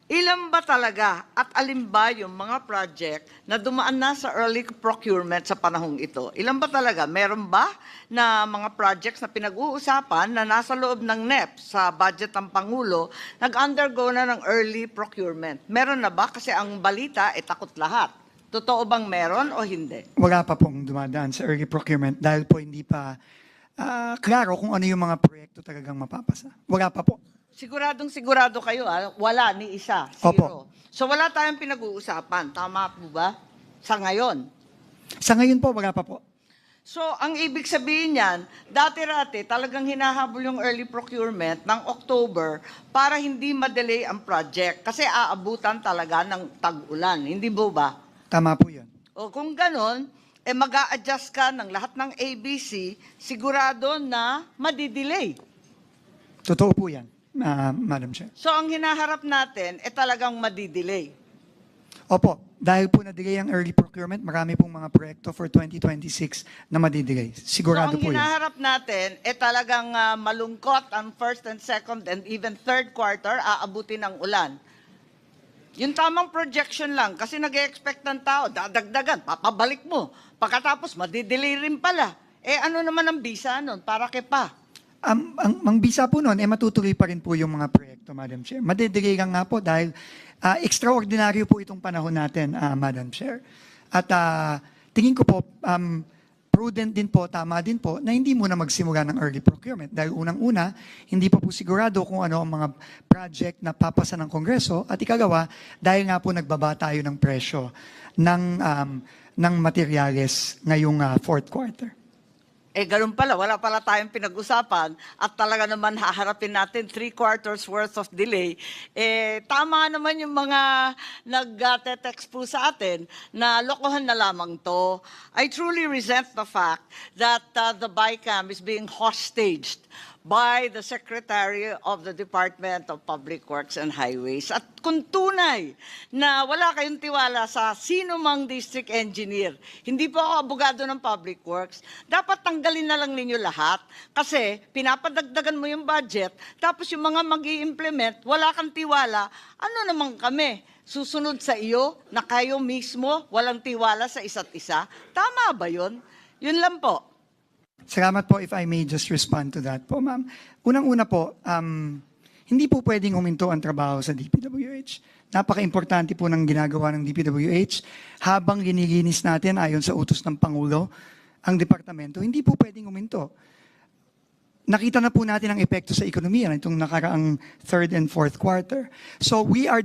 Ilan ba talaga at alin ba yung mga project na dumaan na sa early procurement sa panahong ito? Ilan ba talaga? Meron ba na mga projects na pinag-uusapan na nasa loob ng NEP sa budget ng Pangulo, nag-undergo na ng early procurement? Meron na ba? Kasi ang balita, takot lahat. Totoo bang meron o hindi? Wala pa pong dumadaan sa early procurement dahil po hindi pa klaro kung ano yung mga proyekto talagang mapapasa. Wala pa po. Siguradong sigurado kayo, wala ni isa, Opo. zero. So wala tayong pinag-uusapan, tama po ba? Sa ngayon. Sa ngayon po, wala pa po. So, ang ibig sabihin niyan, dati-rati talagang hinahabol yung early procurement ng October para hindi ma-delay ang project kasi aabutan talaga ng tag-ulan. Hindi ba? Tama po yun. O kung ganon, mag-a-adjust ka ng lahat ng ABC, sigurado na madidelay. Totoo po yan, Madam Chair. So, ang hinaharap natin, talagang madidelay. Opo, dahil po na-delay ang early procurement, marami pong mga proyekto for 2026 na madidelay. Sigurado so, po ang yan. hinaharap natin, talagang malungkot ang first and second and even third quarter, aabutin ng ulan. Yung tamang projection lang, kasi nag-expect ng tao, dadagdagan, papabalik mo. Pagkatapos, madidelay rin pala. Ano naman ang bisa nun? Para kay pa? Ang bisa po noon, matutuloy pa rin po yung mga proyekto, Madam Chair. Madidelay lang nga po dahil extraordinaryo po itong panahon natin, Madam Chair. At tingin ko po, prudent din po, tama din po, na hindi muna magsimula ng early procurement. Dahil unang-una, hindi pa po sigurado kung ano ang mga project na papasa ng Kongreso. At ikalawa, dahil nga po nagbaba tayo ng presyo ng materyales ngayong fourth quarter. Ganun pala, wala pala tayong pinag-usapan at talaga naman haharapin natin 3 quarters worth of delay. Tama naman yung mga nag-text po sa atin na lokohan na lamang to. I truly resent the fact that the BICAM is being hostaged by the Secretary of the Department of Public Works and Highways. At kung tunay na wala kayong tiwala sa sino mang district engineer, hindi po ako abogado ng Public Works, dapat tanggalin na lang ninyo lahat kasi pinapadagdagan mo yung budget, tapos yung mga mag-i-implement, wala kang tiwala, ano naman kami? Susunod sa iyo na kayo mismo walang tiwala sa isa't isa? Tama ba yun? Yun lang po. Salamat po if I may just respond to that po, ma'am. Unang-una po, hindi po pwedeng huminto ang trabaho sa DPWH. Napaka-importante po ng ginagawa ng DPWH. Habang linilinis natin ayon sa utos ng Pangulo, ang departamento, hindi po pwedeng huminto. Nakita na po natin ang epekto sa ekonomiya nitong nakaraang third and fourth quarter. So we are